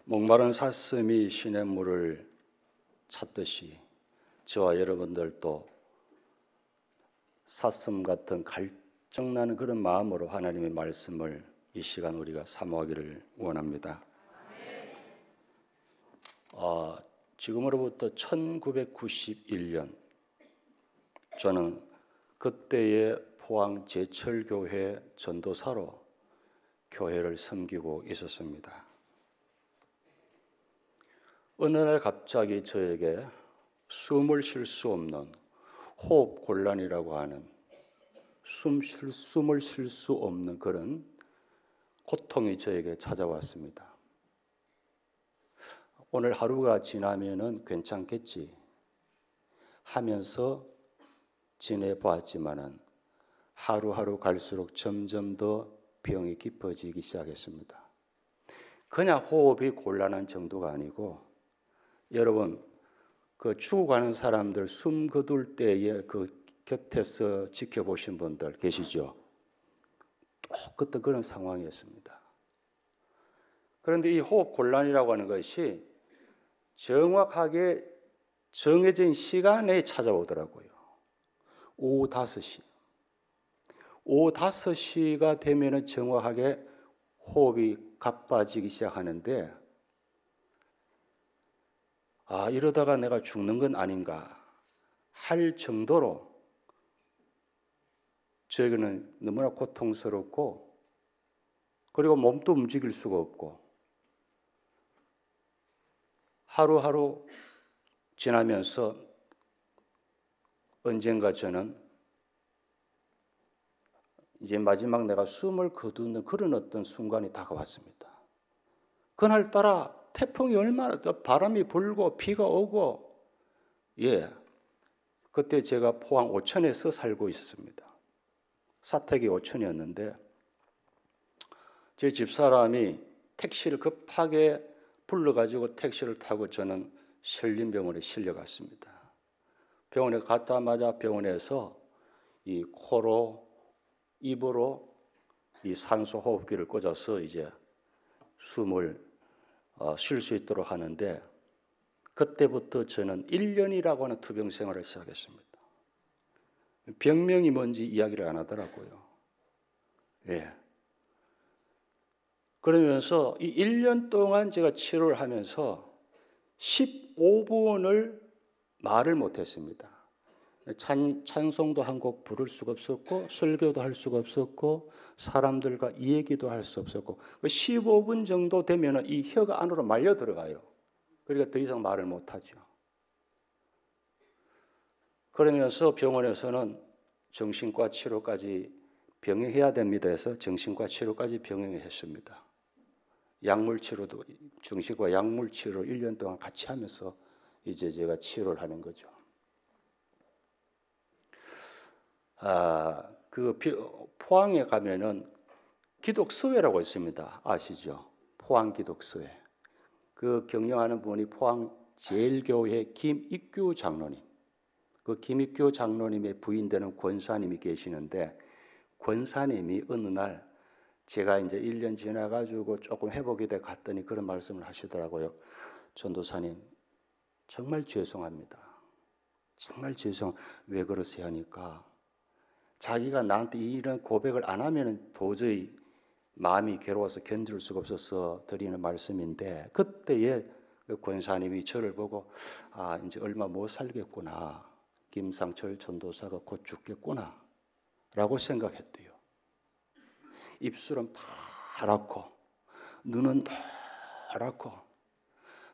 목마른 사슴이 시냇물을 찾듯이 저와 여러분들도 사슴 같은 갈증나는 그런 마음으로 하나님의 말씀을 이 시간 우리가 사모하기를 원합니다. 지금으로부터 1991년 저는 그때의 포항 제철교회 전도사로 교회를 섬기고 있었습니다. 어느 날 갑자기 저에게 숨을 쉴 수 없는 호흡 곤란이라고 하는 숨을 쉴 수 없는 그런 고통이 저에게 찾아왔습니다. 오늘 하루가 지나면은 괜찮겠지 하면서 지내보았지만은 하루하루 갈수록 점점 더 병이 깊어지기 시작했습니다. 그냥 호흡이 곤란한 정도가 아니고 여러분 그 죽어가는 사람들 숨 거둘 때에 그 곁에서 지켜보신 분들 계시죠? 똑같은 그런 상황이었습니다. 그런데 이 호흡 곤란이라고 하는 것이 정확하게 정해진 시간에 찾아오더라고요. 오후 5시. 오후 5시가 되면 정확하게 호흡이 가빠지기 시작하는데 이러다가 내가 죽는 건 아닌가 할 정도로 저에게는 너무나 고통스럽고 그리고 몸도 움직일 수가 없고 하루하루 지나면서 언젠가 저는 이제 마지막 내가 숨을 거두는 그런 어떤 순간이 다가왔습니다. 그날따라 태풍이 얼마나 바람이 불고 비가 오고 그때 제가 포항 오천에서 살고 있었습니다. 사택이 오천이었는데 제 집사람이 택시를 급하게 불러가지고 택시를 타고 저는 신림병원에 실려갔습니다. 병원에 갔자마자 병원에서 이 코로 입으로 이 산소 호흡기를 꽂아서 이제 숨을 쉴 수 있도록 하는데 그때부터 저는 1년이라고 하는 투병 생활을 시작했습니다. 병명이 뭔지 이야기를 안 하더라고요. 그러면서 이 1년 동안 제가 치료를 하면서 15분을 말을 못했습니다. 찬송도 한 곡 부를 수가 없었고 설교도 할 수가 없었고 사람들과 이야기도 할 수 없었고 15분 정도 되면 이 혀가 안으로 말려 들어가요. 그러니까 더 이상 말을 못하죠. 그러면서 병원에서는 정신과 치료까지 병행해야 됩니다 해서 정신과 치료까지 병행했습니다. 약물 치료도 정신과 약물 치료 1년 동안 같이 하면서 이제 제가 치료를 하는 거죠. 포항에 가면은 기독서회라고 있습니다. 아시죠? 포항 기독서회. 그 경영하는 분이 포항 제일교회 김익규 장로님. 그 김익규 장로님의 부인되는 권사님이 계시는데 권사님이 어느 날 제가 이제 1년 지나가지고 조금 회복이 돼 갔더니 그런 말씀을 하시더라고요. 전도사님, 정말 죄송합니다. 정말 왜 그러세요 하니까 자기가 나한테 이런 고백을 안 하면 도저히 마음이 괴로워서 견딜 수가 없어서 드리는 말씀인데 그때에 그 권사님이 저를 보고 이제 얼마 못 살겠구나. 김상철 전도사가 곧 죽겠구나 라고 생각했대요. 입술은 파랗고 눈은 노랗고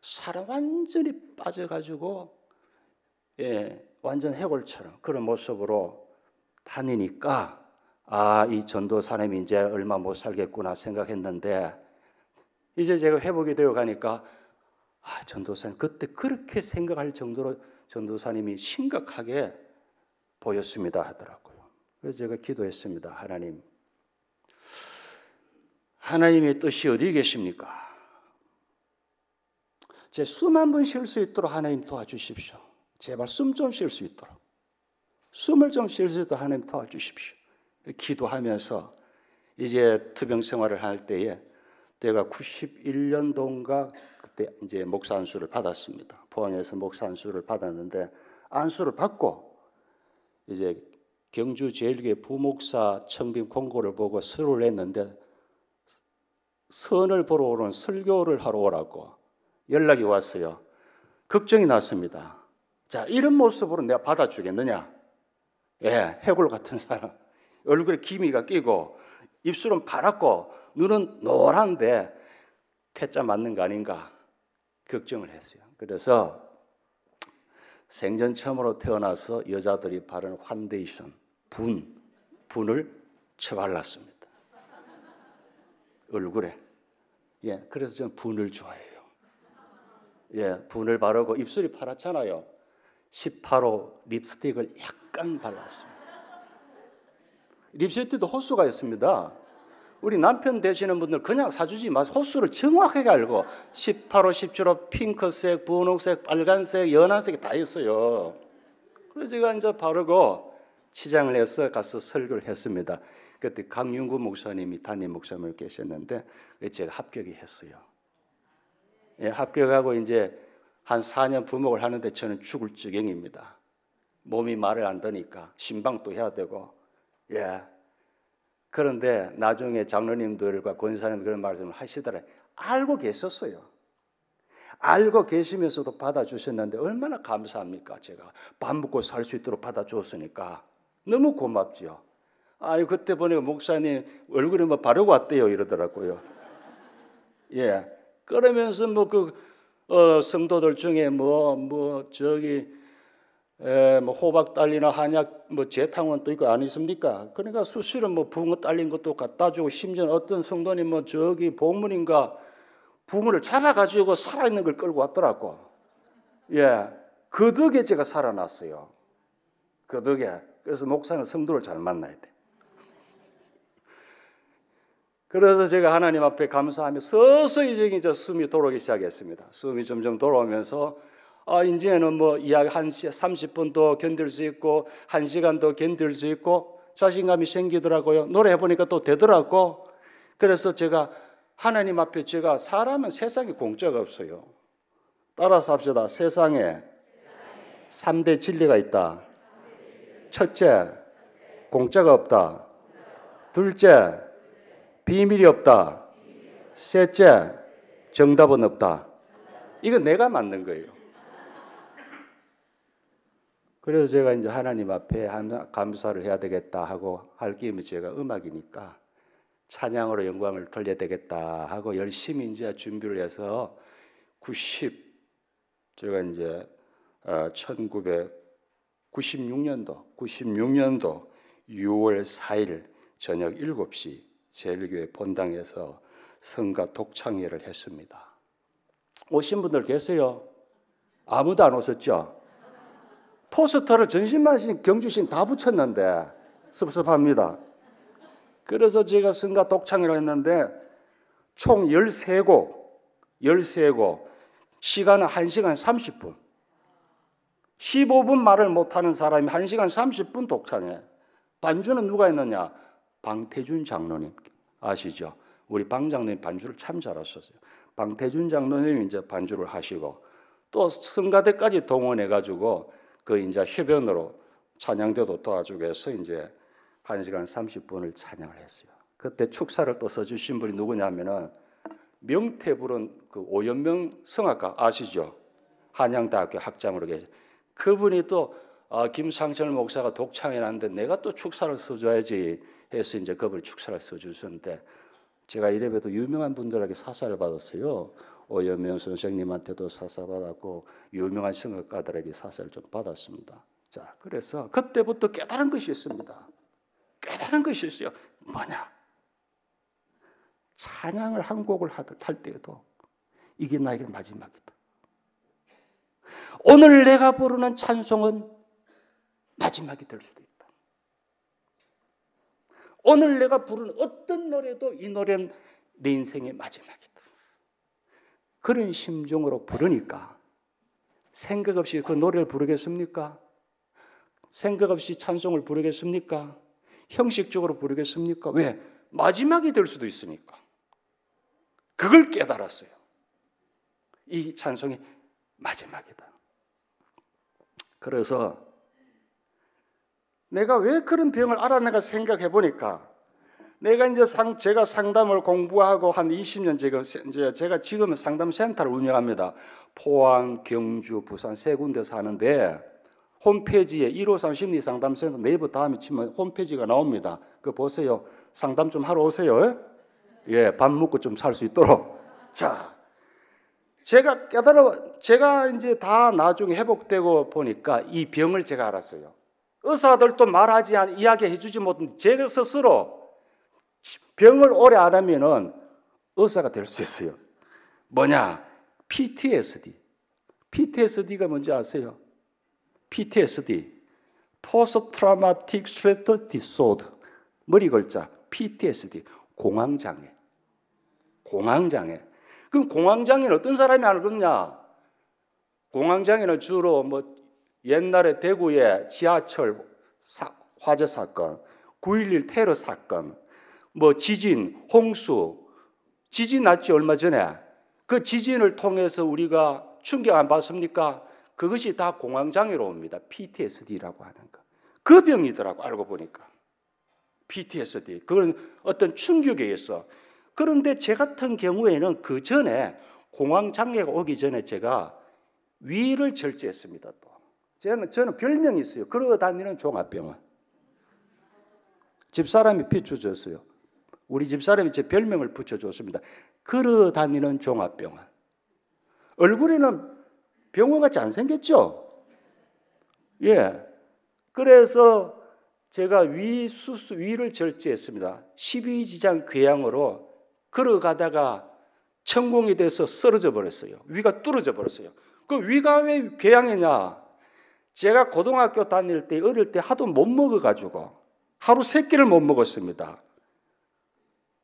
살아 완전히 빠져가지고 완전 해골처럼 그런 모습으로 다니니까 이 전도사님이 이제 얼마 못 살겠구나 생각했는데 이제 제가 회복이 되어 가니까 전도사님 그때 그렇게 생각할 정도로 전도사님이 심각하게 보였습니다 하더라고요. 그래서 제가 기도했습니다. 하나님의 뜻이 어디 계십니까? 제 숨 한 번 쉴 수 있도록 하나님 도와주십시오. 제발 숨 좀 쉴 수 있도록. 숨을 좀 쉴 수 있도록 하나님 도와주십시오. 기도하면서 이제 투병 생활을 할 때에 내가 91년도인가 그때 이제 목사 안수를 받았습니다. 포항에서 목사 안수를 받았는데 안수를 받고 이제 경주 제일교회 부목사 청빙 공고를 보고 서류를 냈는데 선을 보러 오는 설교를 하러 오라고 연락이 왔어요. 걱정이 났습니다. 자, 이런 모습으로 내가 받아주겠느냐? 예, 해골 같은 사람. 얼굴에 기미가 끼고 입술은 파랗고 눈은 노란데 퇴짜 맞는 거 아닌가 걱정을 했어요. 그래서 생전 처음으로 태어나서 여자들이 바르는 환데이션, 분을 쳐발랐습니다. 얼굴에. 예, 그래서 저는 분을 좋아해요. 예, 분을 바르고 입술이 파랗잖아요. 18호 립스틱을 약간 발랐습니다. 립스틱도 호수가 있습니다. 우리 남편 되시는 분들 그냥 사주지 마세요. 호수를 정확하게 알고 18호, 17호 핑크색, 분홍색, 빨간색, 연한색이 다 있어요. 그래서 제가 이제 바르고 치장을 해서 가서 설교를 했습니다. 그때 강윤구 목사님이 담임 목사님을 계셨는데 제가 합격이 했어요. 예, 합격하고 이제 한 4년 부목을 하는데 저는 죽을 지경입니다. 몸이 말을 안 듣니까 신방도 해야 되고. 예. 그런데 나중에 장로님들과 권사님 그런 말씀을 하시더라고요. 알고 계셨어요. 알고 계시면서도 받아주셨는데 얼마나 감사합니까? 제가 밥 먹고 살 수 있도록 받아줬으니까 너무 고맙지요. 아유, 그때 보니까 목사님 얼굴에 뭐 바르고 왔대요 이러더라고요. 예. 그러면서 성도들 중에 호박 딸리나 한약 재탕원도 있고 안 있습니까? 그러니까 수시로 붕어 딸린 것도 갖다 주고 심지어 어떤 성도님 복문인가 붕어를 잡아가지고 살아있는 걸 끌고 왔더라고. 예. 그 덕에 제가 살아났어요. 그 덕에. 그래서 목사는 성도를 잘 만나야 돼. 그래서 제가 하나님 앞에 감사하며 서서히 이제 숨이 돌아오기 시작했습니다. 숨이 점점 돌아오면서 이제는 이야기 30분 더 견딜 수 있고 1시간 더 견딜 수 있고 자신감이 생기더라고요. 노래해보니까 또 되더라고. 그래서 제가 하나님 앞에 제가 사람은 세상에 공짜가 없어요. 따라서 합시다. 세상에 3대 진리가 있다. 첫째, 공짜가 없다. 둘째, 비밀이 없다. 셋째, 정답은 없다. 이건 내가 만든 거예요. 그래서 제가 이제 하나님 앞에 감사를 해야 되겠다 하고 할 김에 제가 음악이니까 찬양으로 영광을 돌려야 되겠다 하고 열심히 이제 준비를 해서 제가 이제 1996년도 6월 4일 저녁 7시 제일교회 본당에서 성가 독창회를 했습니다. 오신 분들 계세요? 아무도 안 오셨죠? 포스터를 전신만신 경주신 다 붙였는데 섭섭합니다. 그래서 제가 성가 독창회를 했는데 총 13곡, 시간은 1시간 30분. 15분 말을 못하는 사람이 1시간 30분 독창회. 반주는 누가 했느냐? 방태준 장로님 아시죠? 우리 방 장로님 반주를 참 잘하셨어요. 방태준 장로님이 이제 반주를 하시고 또 성가대까지 동원해가지고 그 이제 협연으로 찬양대도 도와주고 해서 이제 1시간 30분을 찬양을 했어요. 그때 축사를 또 써주신 분이 누구냐면은 명태 부른 그 오연명 성악가 아시죠? 한양대학교 학장으로 계신 그분이 또 김상철 목사가 독창해 놨는데 내가 또 축사를 써줘야지 해서 이제 그분이 축사를 써주셨는데 제가 이래봬도 유명한 분들에게 사사를 받았어요. 오연명 선생님한테도 사사 받았고 유명한 성악가들에게 사사를 좀 받았습니다. 자, 그래서 그때부터 깨달은 것이 있습니다. 깨달은 것이 있어요. 뭐냐? 찬양을 한 곡을 할 때에도 이게 나에게 마지막이다. 오늘 내가 부르는 찬송은 마지막이 될 수도 있다. 오늘 내가 부르는 어떤 노래도 이 노래는 내 인생의 마지막이다. 그런 심정으로 부르니까 생각 없이 그 노래를 부르겠습니까? 생각 없이 찬송을 부르겠습니까? 형식적으로 부르겠습니까? 왜? 마지막이 될 수도 있으니까. 그걸 깨달았어요. 이 찬송이 마지막이다. 그래서 내가 왜 그런 병을 알았는가 생각해 보니까 내가 이제 제가 상담을 공부하고 한 20년 제가 지금은 상담센터를 운영합니다. 포항, 경주, 부산 세 군데서 하는데 홈페이지에 153 심리상담센터 네이버 다음에 치면 홈페이지가 나옵니다. 그거 보세요. 상담 좀 하러 오세요. 예, 밥 먹고 좀 살 수 있도록. 자, 제가 이제 다 나중에 회복되고 보니까 이 병을 제가 알았어요. 의사들도 말하지 않, 이야기해 주지 못한 제가 스스로 병을 오래 안 하면은 의사가 될 수 있어요. 뭐냐? PTSD. PTSD가 뭔지 아세요? PTSD. Post Traumatic Stress Disorder. 머리 글자. PTSD. 공황장애. 공황장애. 그럼 공황장애는 어떤 사람이 알겠냐? 공황장애는 주로 뭐 옛날에 대구의 지하철 화재 사건, 9.11 테러 사건, 뭐 지진, 홍수, 지진 났지 얼마 전에. 그 지진을 통해서 우리가 충격 안 받습니까? 그것이 다 공황장애로 옵니다. PTSD라고 하는 거. 그 병이더라고 알고 보니까. PTSD. 그건 어떤 충격에 의해서. 그런데 제 같은 경우에는 그 전에 공황장애가 오기 전에 제가 위를 절제했습니다. 또 저는 별명이 있어요. 걸어다니는 종합병원. 집사람이 비춰줬어요. 우리 집사람이 제 별명을 붙여줬습니다. 걸어다니는 종합병원. 얼굴에는 병원같이 안 생겼죠? 예. 그래서 제가 위를 절제했습니다. 12지장 궤양으로 걸어가다가 천공이 돼서 쓰러져 버렸어요. 위가 뚫어져 버렸어요. 그 위가 왜 궤양이냐? 제가 고등학교 다닐 때 어릴 때 하도 못 먹어가지고 하루 3끼를 못 먹었습니다.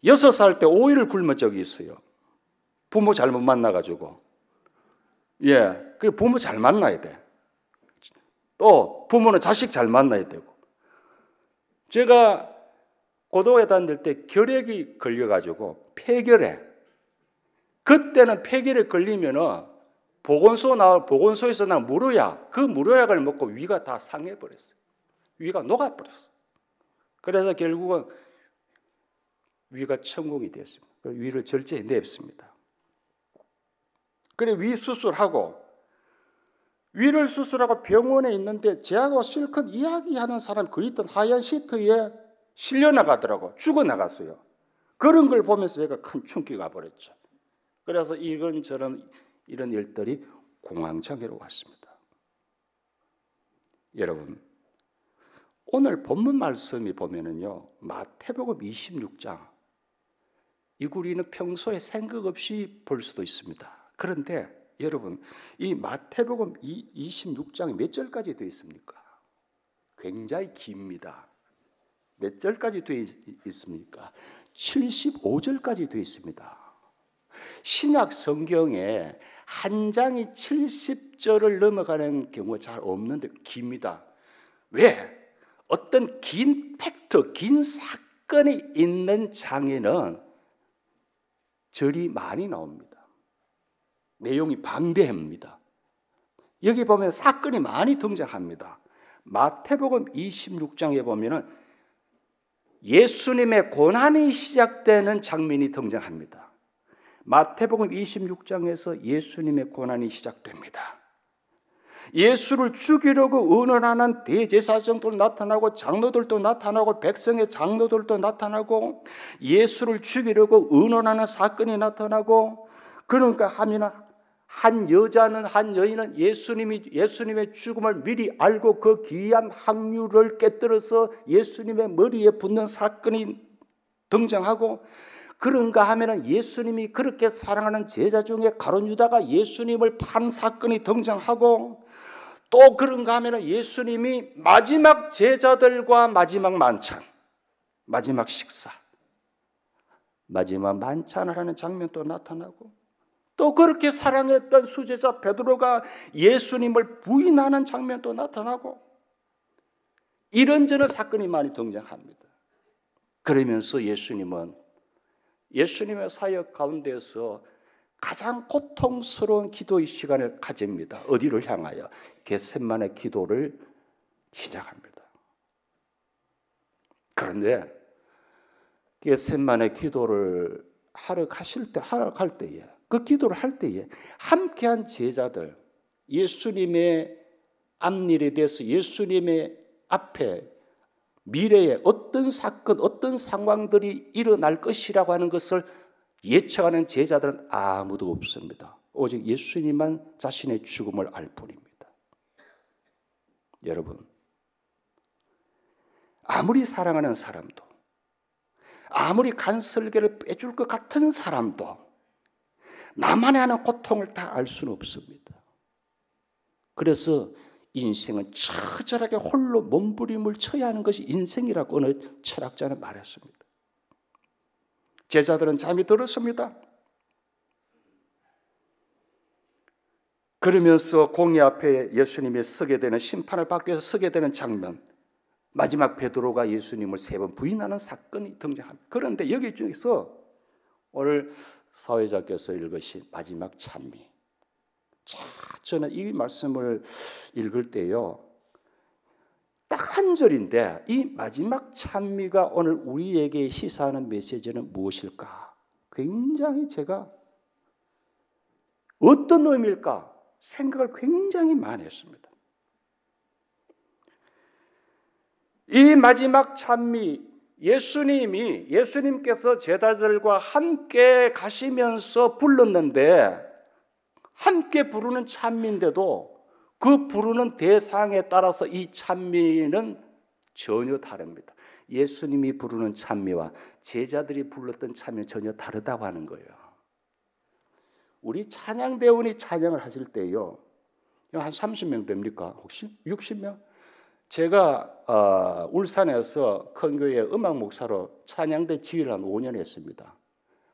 6살 때 5일을 굶은 적이 있어요. 부모 잘못 만나가지고. 예, 그 부모 잘 만나야 돼. 또 부모는 자식 잘 만나야 되고. 제가 고등학교 다닐 때 결핵이 걸려가지고 폐결핵. 그때는 폐결에 걸리면은 보건소에서 나 무료약, 그 무료약을 먹고 위가 다 상해버렸어요. 위가 녹아버렸어요. 그래서 결국은 위가 천공이 됐습니다. 위를 절제해냈습니다. 그래 위 수술하고 위를 수술하고 병원에 있는데 제하고 실컷 이야기하는 사람 그 있던 하얀 시트에 실려나가더라고. 죽어나갔어요. 그런 걸 보면서 제가 큰 충격이 와버렸죠. 그래서 이런저런 이런 일들이 공황장애로 왔습니다. 여러분, 오늘 본문 말씀이 보면은요, 마태복음 26장. 이거 우리는 평소에 생각 없이 볼 수도 있습니다. 그런데 여러분, 이 마태복음 26장이 몇 절까지 되어 있습니까? 굉장히 깁니다. 몇 절까지 되어 있습니까? 75절까지 되어 있습니다. 신약 성경에 한 장이 70절을 넘어가는 경우가 잘 없는데 깁니다. 왜? 어떤 긴 팩트, 긴 사건이 있는 장에는 절이 많이 나옵니다. 내용이 방대합니다. 여기 보면 사건이 많이 등장합니다. 마태복음 26장에 보면은 예수님의 고난이 시작되는 장면이 등장합니다. 마태복음 26장에서 예수님의 고난이 시작됩니다. 예수를 죽이려고 의논하는 대제사장도 나타나고 장로들도 나타나고 백성의 장로들도 나타나고 예수를 죽이려고 의논하는 사건이 나타나고 그러니까 하면 한 여인은 예수님의 죽음을 미리 알고 그 귀한 항유를 깨뜨려서 예수님의 머리에 붓는 사건이 등장하고 그런가 하면은 예수님이 그렇게 사랑하는 제자 중에 가룟 유다가 예수님을 판 사건이 등장하고 또 그런가 하면은 예수님이 마지막 제자들과 마지막 만찬, 마지막 식사, 마지막 만찬을 하는 장면도 나타나고 또 그렇게 사랑했던 수제자 베드로가 예수님을 부인하는 장면도 나타나고 이런저런 사건이 많이 등장합니다. 그러면서 예수님의 사역 가운데서 가장 고통스러운 기도의 시간을 가집니다. 어디를 향하여? 겟세마네 기도를 시작합니다. 그런데 겟세마네 기도를 하러 갈 때에, 그 기도를 할 때에 함께한 제자들, 예수님의 앞일에 대해서 예수님의 앞에 미래에 어떤 사건, 어떤 상황들이 일어날 것이라고 하는 것을 예측하는 제자들은 아무도 없습니다. 오직 예수님만 자신의 죽음을 알 뿐입니다. 여러분, 아무리 사랑하는 사람도, 아무리 간설계를 빼줄 것 같은 사람도 나만의 하는 고통을 다 알 수는 없습니다. 그래서 인생은 처절하게 홀로 몸부림을 쳐야 하는 것이 인생이라고 어느 철학자는 말했습니다. 제자들은 잠이 들었습니다. 그러면서 공의 앞에 예수님이 서게 되는, 심판을 받기 위해서 서게 되는 장면, 마지막 베드로가 예수님을 3번 부인하는 사건이 등장합니다. 그런데 여기 중에서 오늘 사회자께서 읽으신 마지막 찬미, 자, 저는 이 말씀을 읽을 때요, 딱 한 절인데 이 마지막 찬미가 오늘 우리에게 시사하는 메시지는 무엇일까? 굉장히 제가 어떤 의미일까 생각을 굉장히 많이 했습니다. 이 마지막 찬미, 예수님께서 제자들과 함께 가시면서 불렀는데, 함께 부르는 찬미인데도 그 부르는 대상에 따라서 이 찬미는 전혀 다릅니다. 예수님이 부르는 찬미와 제자들이 불렀던 찬미는 전혀 다르다고 하는 거예요. 우리 찬양대원이 찬양을 하실 때요, 한 30명 됩니까? 혹시? 60명? 제가 울산에서 큰 교회 음악 목사로 찬양대 지휘를 한 5년 했습니다.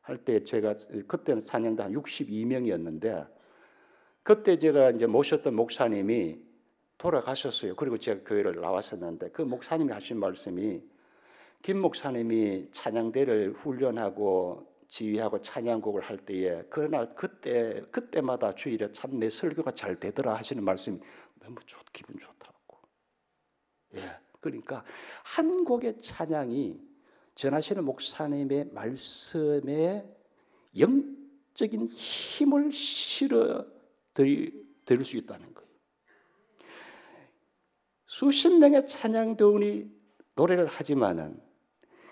할 때 제가 그때는 찬양대 한 62명이었는데 그때 제가 이제 모셨던 목사님이 돌아가셨어요. 그리고 제가 교회를 나왔었는데 그 목사님이 하신 말씀이, 김 목사님이 찬양대를 훈련하고 지휘하고 찬양곡을 할 때에 그때마다 주일에 참 내 설교가 잘 되더라 하시는 말씀이 너무 기분 좋더라고. 예, 그러니까 한 곡의 찬양이 전하시는 목사님의 말씀에 영적인 힘을 실어 드릴 수 있다는 거예요. 수십 명의 찬양대원이 노래를 하지만은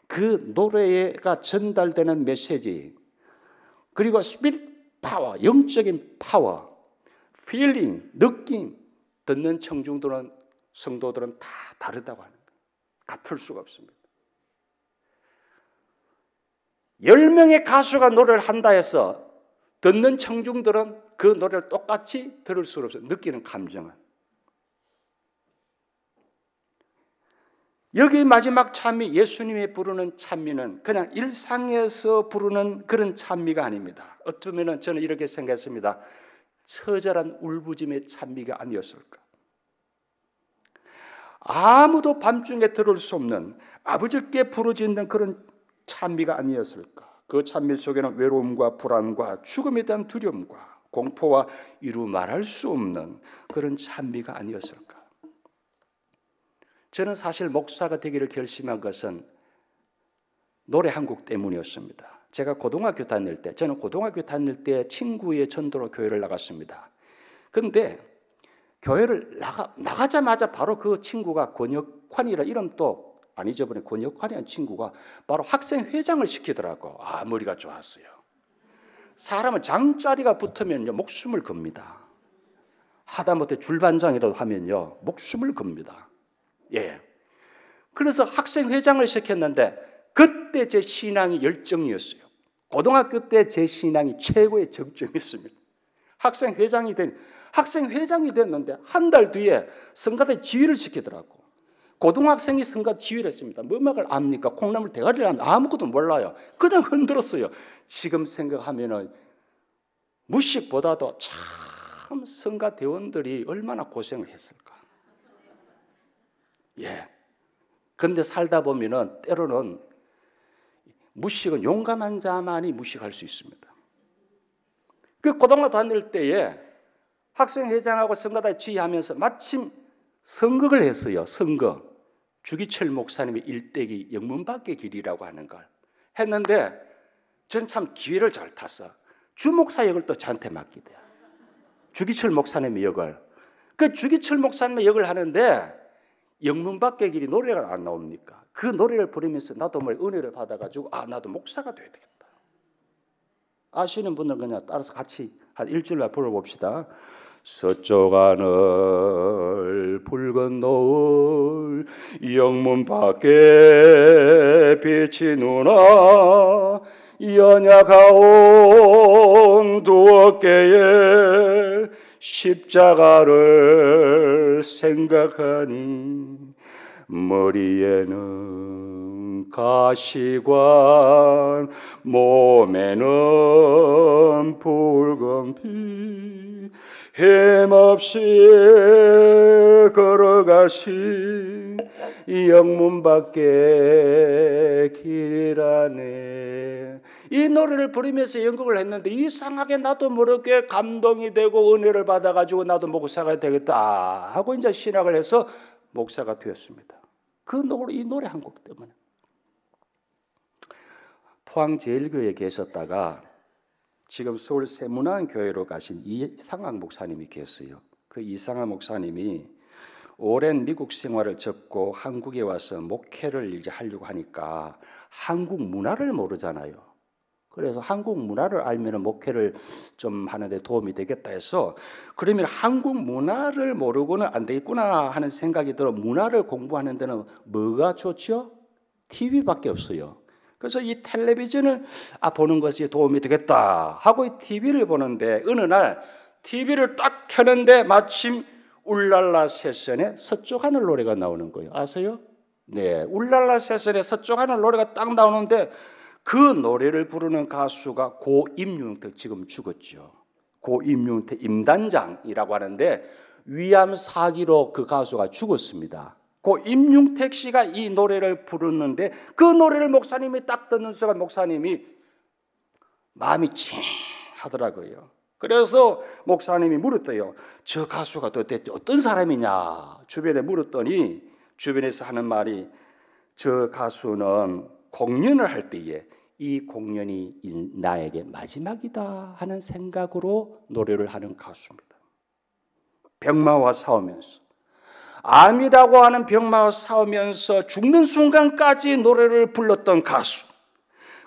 그 노래가 전달되는 메시지, 그리고 스피릿 파워, 영적인 파워, 필링, 느낌, 듣는 청중들은, 성도들은 다 다르다고 하는 거예요. 같을 수가 없습니다. 10명의 가수가 노래를 한다 해서 듣는 청중들은 그 노래를 똑같이 들을 수 없어요. 느끼는 감정은. 여기 마지막 찬미, 예수님이 부르는 찬미는 그냥 일상에서 부르는 그런 찬미가 아닙니다. 어쩌면 저는 이렇게 생각했습니다. 처절한 울부짖음의 찬미가 아니었을까. 아무도 밤중에 들을 수 없는 아버지께 부르짖는 그런 찬미가 아니었을까. 그 찬미 속에는 외로움과 불안과 죽음에 대한 두려움과 공포와 이루 말할 수 없는 그런 찬미가 아니었을까. 저는 사실 목사가 되기를 결심한 것은 노래 한 곡 때문이었습니다. 제가 고등학교 다닐 때 친구의 전도로 교회를 나갔습니다. 그런데 교회를 나가자마자 바로 그 친구가 권혁환이라 이름도 안 잊어버린 권혁환이라는 친구가 바로 학생회장을 시키더라고. 머리가 좋았어요. 사람은 장자리가 붙으면요 목숨을 겁니다. 하다못해 줄반장이라도 하면요 목숨을 겁니다. 예. 그래서 학생회장을 시켰는데 그때 제 신앙이 열정이었어요. 고등학교 때 제 신앙이 최고의 정점이었습니다. 학생회장이 됐는데 한 달 뒤에 성가대 지휘를 시키더라고. 고등학생이 성가 지휘를 했습니다. 뭐 음악을 압니까? 콩나물 대가리를 압니까? 아무것도 몰라요. 그냥 흔들었어요. 지금 생각하면은 무식보다도 참 성가 대원들이 얼마나 고생을 했을까. 예. 그런데 살다 보면은 때로는 무식은 용감한 자만이 무식할 수 있습니다. 그 고등학교 다닐 때에 학생회장하고 선거다 지휘하면서 마침 선거를 했어요. 선거. 주기철 목사님의 일대기 영문밖의 길이라고 하는 걸 했는데 전 참 기회를 잘 탔어. 주목사 역을 또 저한테 맡기대. 주기철 목사님의 역을. 그 주기철 목사님의 역을 하는데 영문밖의 길이 노래가 안 나옵니까? 그 노래를 부르면서 나도 은혜를 받아가지고 나도 목사가 돼야 되겠다. 아시는 분들은 그냥 따라서 같이 한 일주일날 불러봅시다. 서쪽 하늘 붉은 노을 영문 밖에 빛이 누나 연약하온 두 어깨에 십자가를 생각하니 머리에는 가시관 몸에는 붉은 피 힘없이 걸어가신 영문 밖에 길 안에 이 노래를 부르면서 연극을 했는데 이상하게 나도 모르게 감동이 되고 은혜를 받아가지고 나도 목사가 되겠다 하고 이제 신학을 해서 목사가 되었습니다. 이 노래 한 곡 때문에. 포항제일교회에 계셨다가 지금 서울 세문안교회로 가신 이상학 목사님이 계세요. 그 이상학 목사님이 오랜 미국 생활을 접고 한국에 와서 목회를 이제 하려고 하니까 한국 문화를 모르잖아요. 그래서 한국 문화를 알면 목회를 좀 하는데 도움이 되겠다 해서 그러면 한국 문화를 모르고는 안 되겠구나 하는 생각이 들어 문화를 공부하는 데는 뭐가 좋죠? TV밖에 없어요. 그래서 이 텔레비전을 보는 것이 도움이 되겠다 하고 이 TV를 보는데 어느 날 TV를 딱 켜는데 마침 울랄라 세션의 서쪽 하늘 노래가 나오는 거예요. 아세요? 네, 울랄라 세션의 서쪽 하늘 노래가 딱 나오는데 그 노래를 부르는 가수가 고임용택, 지금 죽었죠. 고임용택 임단장이라고 하는데 위암 사기로 그 가수가 죽었습니다. 임용택 씨가 이 노래를 부르는데 그 노래를 목사님이 딱 듣는 순간 목사님이 마음이 찡하더라고요. 그래서 목사님이 물었대요. 저 가수가 도대체 어떤 사람이냐 주변에 물었더니 주변에서 하는 말이 저 가수는 공연을 할 때에 이 공연이 나에게 마지막이다 하는 생각으로 노래를 하는 가수입니다. 병마와 싸우면서 암이라고 하는 병마와 싸우면서 죽는 순간까지 노래를 불렀던 가수.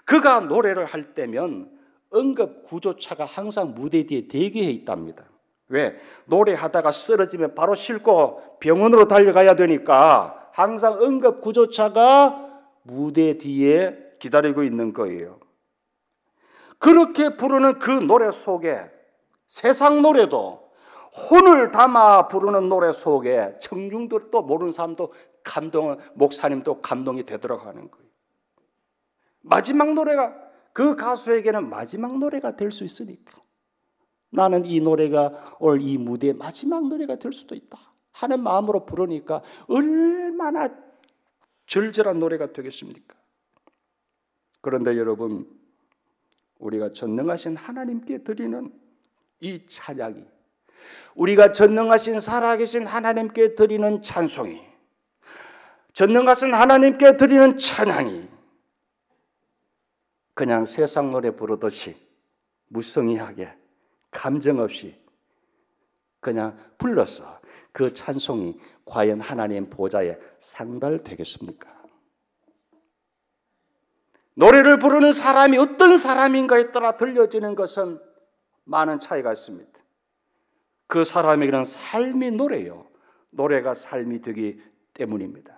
그가 노래를 할 때면 응급구조차가 항상 무대 뒤에 대기해 있답니다. 왜? 노래하다가 쓰러지면 바로 싣고 병원으로 달려가야 되니까 항상 응급구조차가 무대 뒤에 기다리고 있는 거예요. 그렇게 부르는 그 노래 속에 세상 노래도 혼을 담아 부르는 노래 속에 청중들도 모르는 사람도 목사님도 감동이 되도록 하는 거예요. 마지막 노래가 그 가수에게는 마지막 노래가 될 수 있으니까 나는 이 노래가 오늘 이 무대의 마지막 노래가 될 수도 있다 하는 마음으로 부르니까 얼마나 절절한 노래가 되겠습니까? 그런데 여러분, 우리가 전능하신 하나님께 드리는 이 찬양이, 우리가 전능하신 살아계신 하나님께 드리는 찬송이, 전능하신 하나님께 드리는 찬양이 그냥 세상 노래 부르듯이 무성의하게 감정 없이 그냥 불러서 그 찬송이 과연 하나님 보좌에 상달되겠습니까? 노래를 부르는 사람이 어떤 사람인가에 따라 들려지는 것은 많은 차이가 있습니다. 그 사람에게는 삶이 노래요. 노래가 삶이 되기 때문입니다.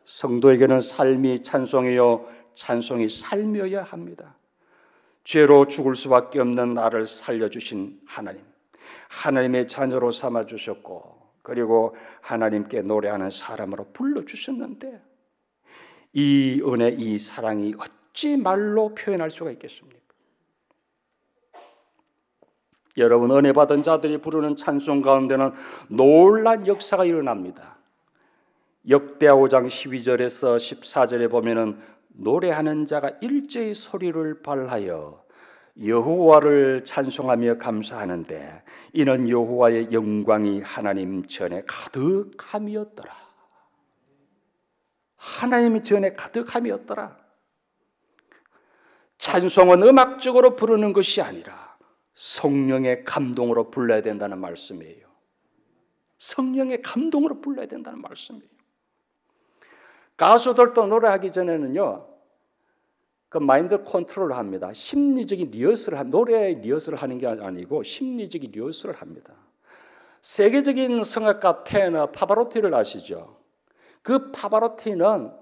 성도에게는 삶이 찬송이요, 찬송이 삶이어야 합니다. 죄로 죽을 수밖에 없는 나를 살려주신 하나님, 하나님의 자녀로 삼아주셨고 그리고 하나님께 노래하는 사람으로 불러주셨는데 이 은혜, 이 사랑이 어찌 말로 표현할 수가 있겠습니까? 여러분, 은혜 받은 자들이 부르는 찬송 가운데는 놀란 역사가 일어납니다. 역대하 5장 12절에서 14절에 보면은 노래하는 자가 일제히 소리를 발하여 여호와를 찬송하며 감사하는데 이는 여호와의 영광이 하나님 전에 가득함이었더라. 하나님의 전에 가득함이었더라. 찬송은 음악적으로 부르는 것이 아니라 성령의 감동으로 불러야 된다는 말씀이에요. 성령의 감동으로 불러야 된다는 말씀이에요. 가수들도 노래하기 전에는요, 그 마인드 컨트롤을 합니다. 심리적인 리허설을 노래의 리허설을 하는 게 아니고 심리적인 리허설을 합니다. 세계적인 성악가 테너 파바로티를 아시죠? 그 파바로티는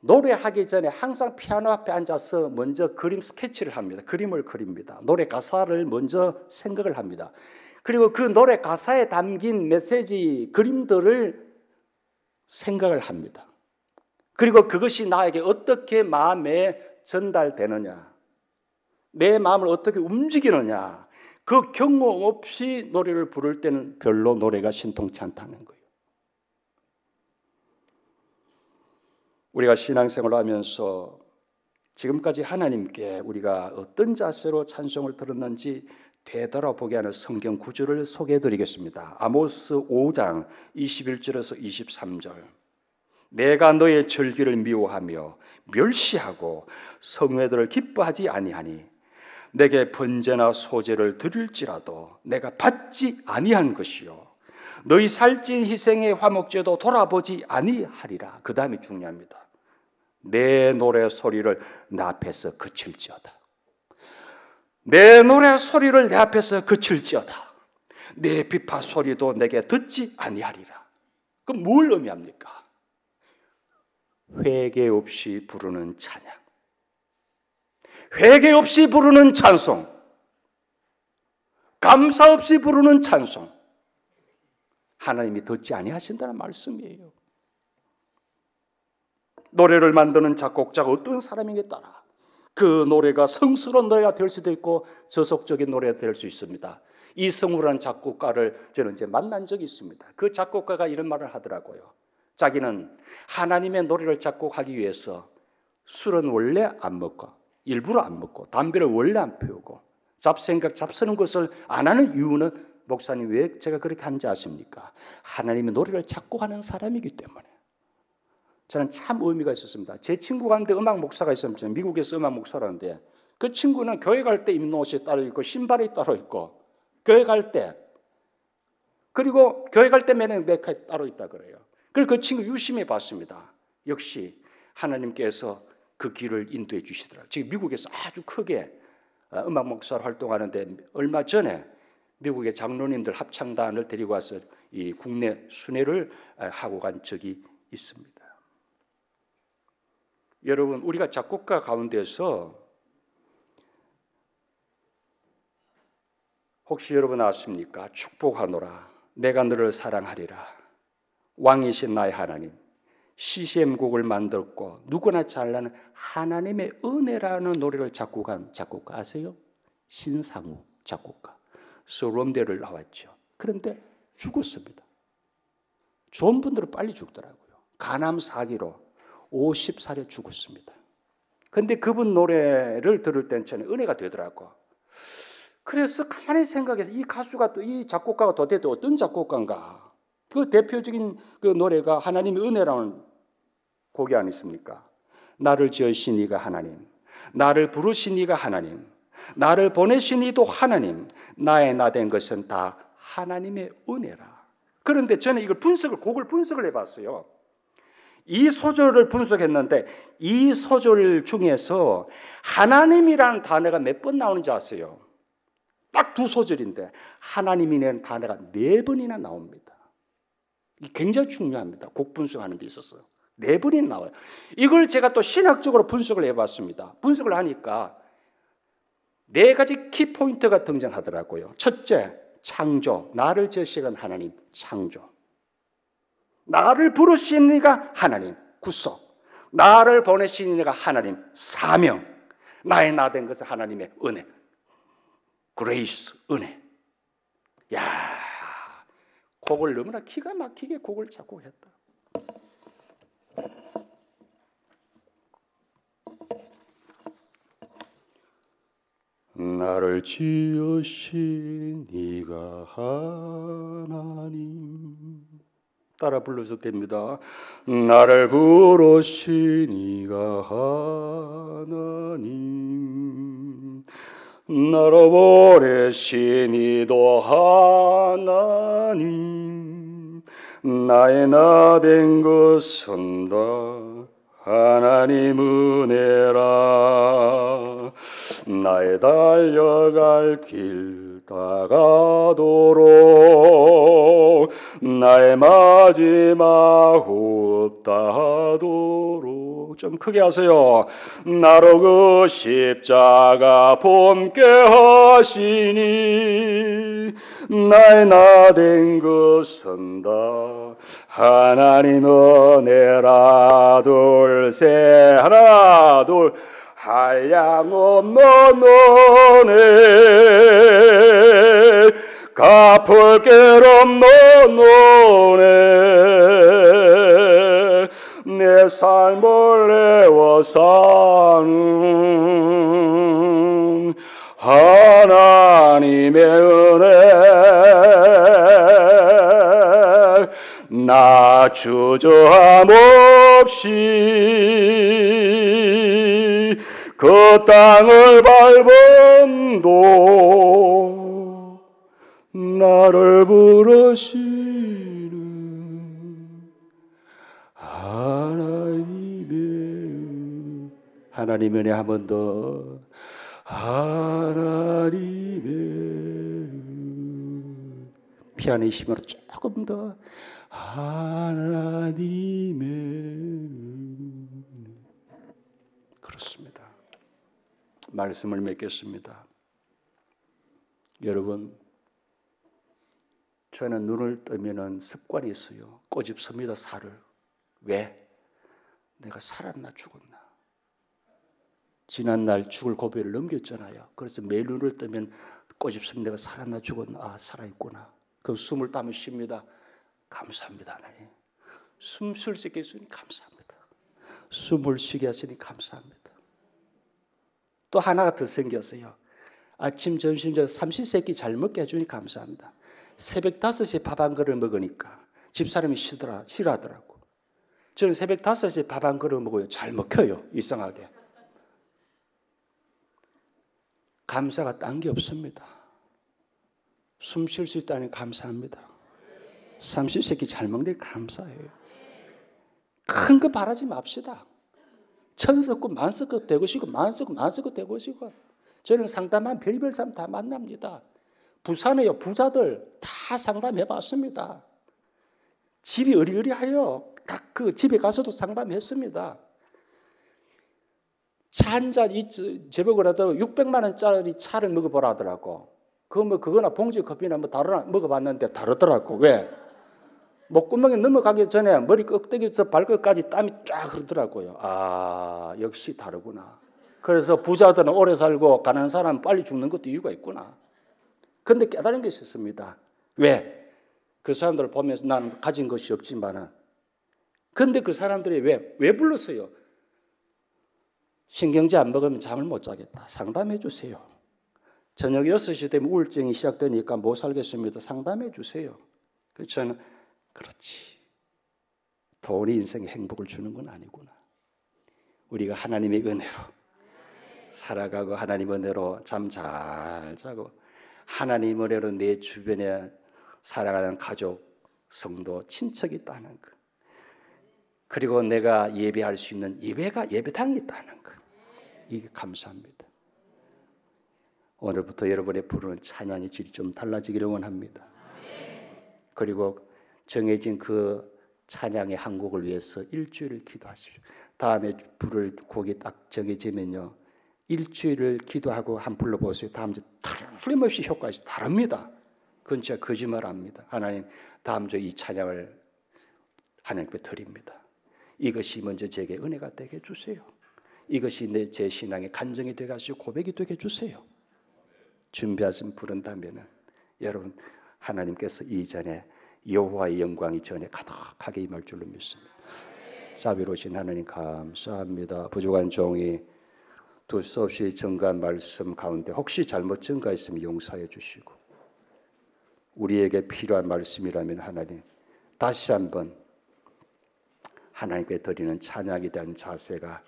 노래하기 전에 항상 피아노 앞에 앉아서 먼저 그림 스케치를 합니다. 그림을 그립니다. 노래 가사를 먼저 생각을 합니다. 그리고 그 노래 가사에 담긴 메시지, 그림들을 생각을 합니다. 그리고 그것이 나에게 어떻게 마음에 전달되느냐, 내 마음을 어떻게 움직이느냐, 그 경험 없이 노래를 부를 때는 별로 노래가 신통치 않다는 거예요. 우리가 신앙생활을 하면서 지금까지 하나님께 우리가 어떤 자세로 찬송을 들었는지 되돌아보게 하는 성경 구절을 소개해 드리겠습니다. 아모스 5장 21절에서 23절. 내가 너의 절기를 미워하며 멸시하고 성회들을 기뻐하지 아니하니 내게 번제나 소제를 드릴지라도 내가 받지 아니한 것이요 너희 살찐 희생의 화목제도 돌아보지 아니하리라. 그 다음이 중요합니다. 내 노래 소리를 내 앞에서 그칠지어다. 내 노래 소리를 내 앞에서 그칠지어다. 내 비파 소리도 내게 듣지 아니하리라. 그럼 뭘 의미합니까? 회개 없이 부르는 찬양, 회개 없이 부르는 찬송, 감사 없이 부르는 찬송, 하나님이 듣지 아니하신다는 말씀이에요. 노래를 만드는 작곡자가 어떤 사람인에 따라 그 노래가 성스러운 노래가 될 수도 있고 저속적인 노래가 될 수 있습니다. 이성우라는 작곡가를 저는 이제 만난 적이 있습니다. 그 작곡가가 이런 말을 하더라고요. 자기는 하나님의 노래를 작곡하기 위해서 술은 원래 안 먹고, 일부러 안 먹고, 담배를 원래 안 피우고, 잡생각, 잡쓰는 것을 안 하는 이유는, 목사님 왜 제가 그렇게 하는지 아십니까? 하나님의 노래를 작곡하는 사람이기 때문에. 저는 참 의미가 있었습니다. 제 친구가 한데 음악 목사가 있었습니다. 미국에서 음악 목사라는데 그 친구는 교회 갈 때 입는 옷이 따로 있고 신발이 따로 있고, 교회 갈 때, 그리고 교회 갈 때 매는 넥타이 따로 있다 그래요. 그리고 그 친구 유심히 봤습니다. 역시 하나님께서 그 길을 인도해 주시더라고요. 지금 미국에서 아주 크게 음악 목사로 활동하는데 얼마 전에 미국의 장로님들 합창단을 데리고 와서 이 국내 순회를 하고 간 적이 있습니다. 여러분, 우리가 작곡가 가운데서 혹시 여러분 아십니까? 축복하노라, 내가 너를 사랑하리라, 왕이신 나의 하나님, CCM곡을 만들었고 누구나 잘 아는 하나님의 은혜라는 노래를 작곡한 작곡가 아세요? 신상우 작곡가. 서럼대를 나왔죠. 그런데 죽었습니다. 좋은 분들은 빨리 죽더라고요. 간암 사기로 50살에 죽었습니다. 그런데 그분 노래를 들을 땐 저는 은혜가 되더라고. 그래서 가만히 생각해서 이 가수가 또 이 작곡가가 도대체 어떤 작곡가인가? 그 대표적인 그 노래가 하나님의 은혜라는 곡이 아니십니까? 나를 지으신 이가 하나님, 나를 부르신 이가 하나님, 나를 보내신 이도 하나님, 나의 나 된 것은 다 하나님의 은혜라. 그런데 저는 이걸 곡을 분석을 해봤어요. 이 소절을 분석했는데 이 소절 중에서 하나님이라는 단어가 몇 번 나오는지 아세요? 딱 두 소절인데 하나님이라는 단어가 4번이나 나옵니다. 이게 굉장히 중요합니다. 곡 분석하는 데 있어서 4번이나 나와요. 이걸 제가 또 신학적으로 분석을 해봤습니다. 분석을 하니까 4가지 키포인트가 등장하더라고요. 첫째, 창조, 나를 지으신 하나님, 창조. 나를 부르신 이가 하나님, 구속. 나를 보내신 이가 하나님, 사명. 나의 나 된 것은 하나님의 은혜, 그레이스, 은혜. 야, 곡을 너무나 기가 막히게 곡을 작곡했다. 나를 지으신 이가 하나님. 따라 불러도 됩니다. 나를 부르신 이가 하나님, 나를 보내신 이도 하나님, 나의 나 된 것은 다 하나님 은혜라. 나의 달려갈 길 다가도록, 나의 마지막 호흡 다하도록. 좀 크게 하세요. 나로 그 십자가 품게 하시니, 나의 나 된 것은 다 하나님 은혜라. 둘, 셋, 하나, 둘. 한량없는 은혜, 갚을 길 없는 은혜, 내 삶을 내어 사는 하나님의 은혜, 나 주저함 없이 그 땅을 밟음도 나를 부르시는 하나님의 은혜. 한 번 더. 하나님의 피아니시모로 조금 더. 하나님의 그렇습니다. 말씀을 맺겠습니다. 여러분, 저는 눈을 뜨면은 습관이 있어요. 꼬집습니다, 살을. 왜? 내가 살았나 죽었나. 지난날 죽을 고비를 넘겼잖아요. 그래서 매일 눈을 뜨면 꼬집습니다. 내가 살았나 죽었나. 아, 살아있구나. 그럼 숨을 따면 쉽니다. 감사합니다, 하나님. 숨 쉴 수 있게 해주니 감사합니다. 숨을 쉬게 하시니 감사합니다. 또 하나가 더 생겼어요. 아침, 점심, 삼시세끼 잘 먹게 해주니 감사합니다. 새벽 5시에 밥 한 그릇 먹으니까 집사람이 싫어하더라고. 저는 새벽 5시에 밥 한 그릇 먹어요. 잘 먹혀요. 이상하게. 감사가 딴 게 없습니다. 숨 쉴 수 있다니 감사합니다. 삼시세끼 잘 먹는 게 감사해요. 큰 거 바라지 맙시다. 천석구 만석구 되고시고 만석구 만석구 되고시고. 저는 상담한 별의별 사람 다 만납니다. 부산에요, 부자들 다 상담해봤습니다. 집이 어리어리하여 다 그 집에 가서도 상담했습니다. 차 한 잔 제목을 하더라도 600만 원짜리 차를 먹어보라 하더라고. 그거나 봉지 커피나 뭐 다르나 먹어봤는데 다르더라고. 왜? 목구멍에 넘어가기 전에 머리 꼭대기부터 발끝까지 땀이 쫙 흐르더라고요. 아, 역시 다르구나. 그래서 부자들은 오래 살고 가난한 사람은 빨리 죽는 것도 이유가 있구나. 그런데 깨달은 것이 있습니다. 왜? 그 사람들을 보면서 나는 가진 것이 없지만은. 그런데 그 사람들이 왜 불렀어요? 신경제 안 먹으면 잠을 못 자겠다. 상담해 주세요. 저녁 6시 되면 우울증이 시작되니까 못 살겠습니다. 상담해 주세요. 그래서 저는 그렇지. 돈이 인생에 행복을 주는 건 아니구나. 우리가 하나님의 은혜로 살아가고 하나님의 은혜로 잠 잘 자고 하나님의 은혜로 내 주변에 살아가는 가족, 성도, 친척이 있다는 것. 그리고 내가 예배할 수 있는 예배당이 있다는 것. 이게 감사합니다. 오늘부터 여러분의 부르는 찬양의 질이 좀 달라지기를 원합니다. 그리고 정해진 그 찬양의 한 곡을 위해서 일주일을 기도하십시오. 다음에 부를 곡이 딱 정해지면요, 일주일을 기도하고 한 불러보세요. 다음 주 틀림없이 효과가 다릅니다. 그건 제가 거짓말 합니다. 하나님, 다음 주 이 찬양을 하나님께 드립니다. 이것이 먼저 제게 은혜가 되게 해주세요. 이것이 제 신앙의 간증이 되게 하시고 고백이 되게 해주세요. 준비하신 부른다면 여러분, 하나님께서 이전에 여호와의 영광이 전에 가득하게 임할 줄로 믿습니다. 자비로우신 하나님 감사합니다. 부족한 종이 두서없이 증거한 말씀 가운데 혹시 잘못 증거했으면 용서해 주시고, 우리에게 필요한 말씀이라면 하나님 다시 한번 하나님께 드리는 찬양에 대한 자세가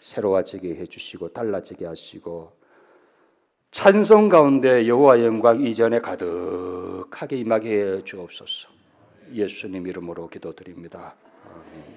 새로워지게 해주시고 달라지게 하시고, 찬송 가운데 여호와 영광 이전에 가득하게 임하게 해 주옵소서. 예수님 이름으로 기도드립니다. 아멘.